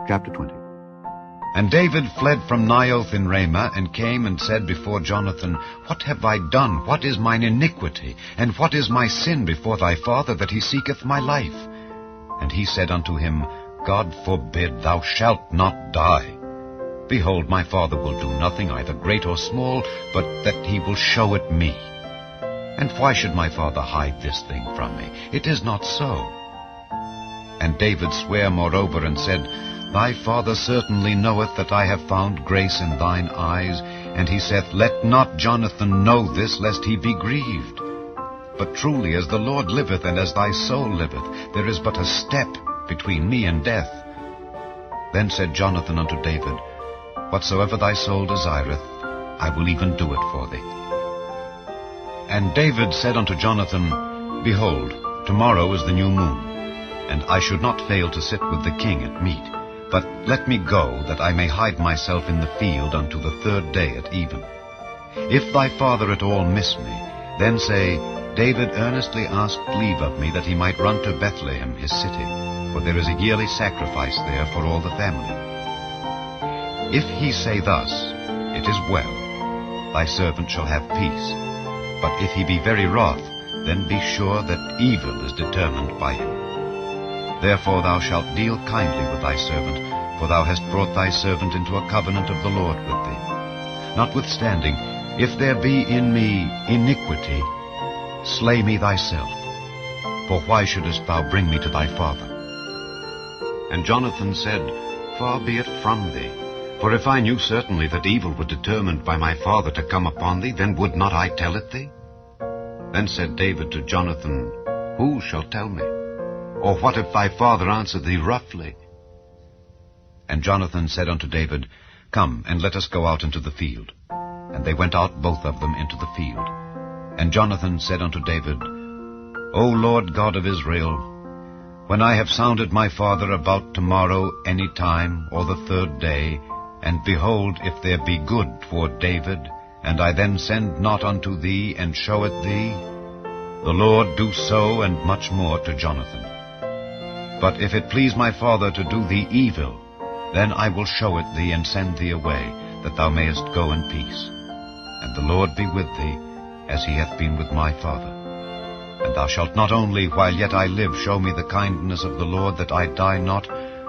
Chapter 20. And David fled from Naioth in Ramah, and came and said before Jonathan, What have I done? What is mine iniquity? And what is my sin before thy father, that he seeketh my life? And he said unto him, God forbid, thou shalt not die. Behold, my father will do nothing, either great or small, but that he will show it me. And why should my father hide this thing from me? It is not so. And David sware moreover, and said, Thy father certainly knoweth that I have found grace in thine eyes. And he saith, Let not Jonathan know this, lest he be grieved. But truly, as the Lord liveth, and as thy soul liveth, there is but a step between me and death. Then said Jonathan unto David, Whatsoever thy soul desireth, I will even do it for thee. And David said unto Jonathan, Behold, tomorrow is the new moon, and I should not fail to sit with the king at meat. But let me go, that I may hide myself in the field unto the third day at even. If thy father at all miss me, then say, David earnestly asked leave of me, that he might run to Bethlehem his city, for there is a yearly sacrifice there for all the family. If he say thus, It is well, thy servant shall have peace. But if he be very wroth, then be sure that evil is determined by him. Therefore thou shalt deal kindly with thy servant, for thou hast brought thy servant into a covenant of the Lord with thee. Notwithstanding, if there be in me iniquity, slay me thyself. For why shouldest thou bring me to thy father? And Jonathan said, Far be it from thee. For if I knew certainly that evil were determined by my father to come upon thee, then would not I tell it thee? Then said David to Jonathan, Who shall tell me? Or what if thy father answer thee roughly? And Jonathan said unto David, Come, and let us go out into the field. And they went out both of them into the field. And Jonathan said unto David, O Lord God of Israel, when I have sounded my father about tomorrow any time, or the third day, and behold, if there be good toward David, and I then send not unto thee, and show it thee, the Lord do so, and much more to Jonathan. But if it please my father to do thee evil, then I will show it thee, and send thee away, that thou mayest go in peace. And the Lord be with thee, as he hath been with my father. And thou shalt not only, while yet I live, show me the kindness of the Lord, that I die not,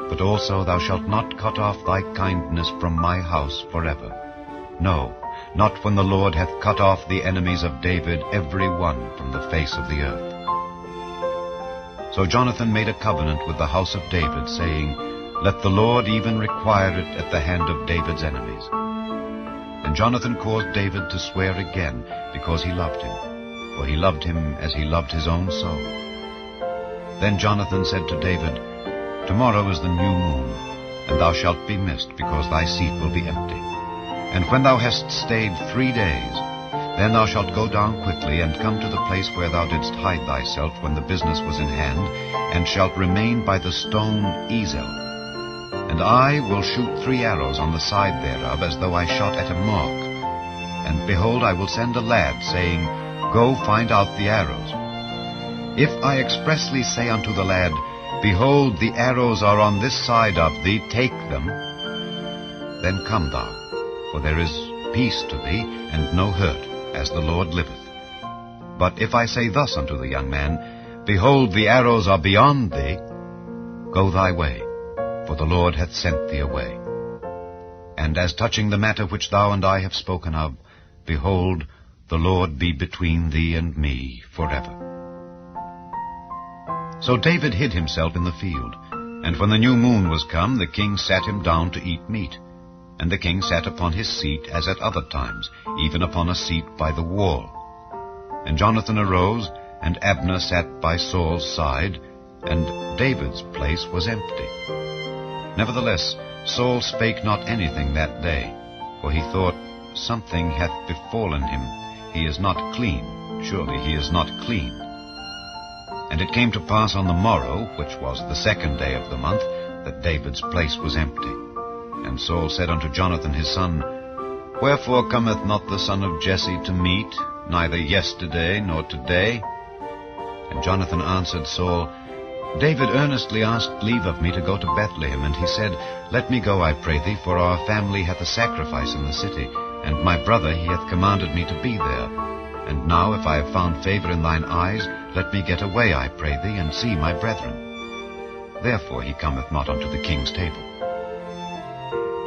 but also thou shalt not cut off thy kindness from my house forever. No, not when the Lord hath cut off the enemies of David, every one from the face of the earth. So Jonathan made a covenant with the house of David, saying, Let the Lord even require it at the hand of David's enemies. And Jonathan caused David to swear again, because he loved him, for he loved him as he loved his own soul. Then Jonathan said to David, Tomorrow is the new moon, and thou shalt be missed, because thy seat will be empty. And when thou hast stayed 3 days, then thou shalt go down quickly, and come to the place where thou didst hide thyself when the business was in hand, and shalt remain by the stone Ezel. And I will shoot 3 arrows on the side thereof, as though I shot at a mark. And behold, I will send a lad, saying, Go find out the arrows. If I expressly say unto the lad, Behold, the arrows are on this side of thee, take them, then come thou, for there is peace to thee, and no hurt, as the Lord liveth. But if I say thus unto the young man, Behold, the arrows are beyond thee, go thy way, for the Lord hath sent thee away. And as touching the matter which thou and I have spoken of, behold, the Lord be between thee and me forever. So David hid himself in the field, and when the new moon was come, the king sat him down to eat meat. And the king sat upon his seat, as at other times, even upon a seat by the wall. And Jonathan arose, and Abner sat by Saul's side, and David's place was empty. Nevertheless, Saul spake not anything that day, for he thought, Something hath befallen him. He is not clean. Surely he is not clean. And it came to pass on the morrow, which was the 2nd day of the month, that David's place was empty. And Saul said unto Jonathan his son, Wherefore cometh not the son of Jesse to meat, neither yesterday nor today? And Jonathan answered Saul, David earnestly asked leave of me to go to Bethlehem, and he said, Let me go, I pray thee, for our family hath a sacrifice in the city, and my brother he hath commanded me to be there. And now, if I have found favor in thine eyes, let me get away, I pray thee, and see my brethren. Therefore he cometh not unto the king's table.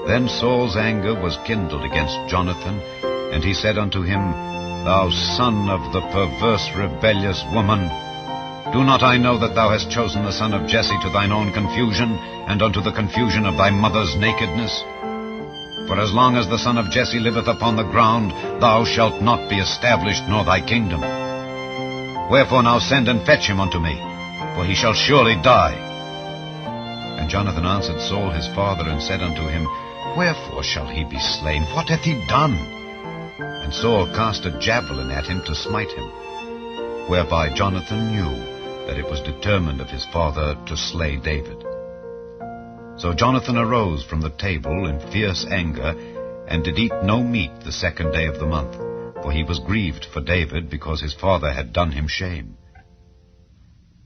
Then Saul's anger was kindled against Jonathan, and he said unto him, Thou son of the perverse rebellious woman, do not I know that thou hast chosen the son of Jesse to thine own confusion, and unto the confusion of thy mother's nakedness? For as long as the son of Jesse liveth upon the ground, thou shalt not be established, nor thy kingdom. Wherefore now send and fetch him unto me, for he shall surely die. And Jonathan answered Saul his father, and said unto him, Wherefore shall he be slain? What hath he done? And Saul cast a javelin at him to smite him, whereby Jonathan knew that it was determined of his father to slay David. So Jonathan arose from the table in fierce anger, and did eat no meat the 2nd day of the month, for he was grieved for David, because his father had done him shame.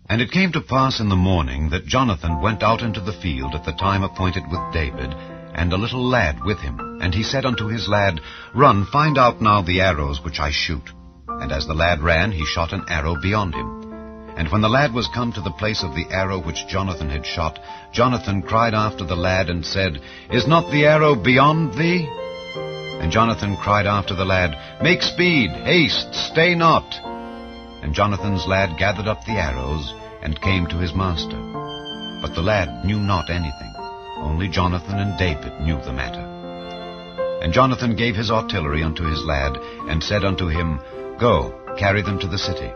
And it came to pass in the morning that Jonathan went out into the field at the time appointed with David, and a little lad with him. And he said unto his lad, Run, find out now the arrows which I shoot. And as the lad ran, he shot an arrow beyond him. And when the lad was come to the place of the arrow which Jonathan had shot, Jonathan cried after the lad, and said, Is not the arrow beyond thee? And Jonathan cried after the lad, Make speed, haste, stay not. And Jonathan's lad gathered up the arrows, and came to his master. But the lad knew not anything, only Jonathan and David knew the matter. And Jonathan gave his artillery unto his lad, and said unto him, Go, carry them to the city.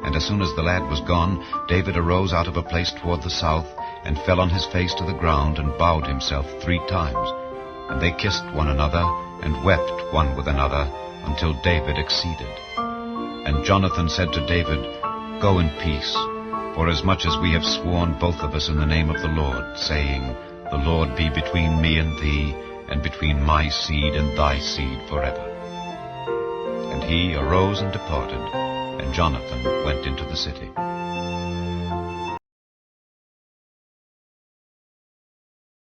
And as soon as the lad was gone, David arose out of a place toward the south, and fell on his face to the ground, and bowed himself 3 times. And they kissed one another, and wept one with another, until David exceeded. And Jonathan said to David, Go in peace, forasmuch as we have sworn both of us in the name of the Lord, saying, The Lord be between me and thee, and between my seed and thy seed forever. And he arose and departed, and Jonathan went into the city.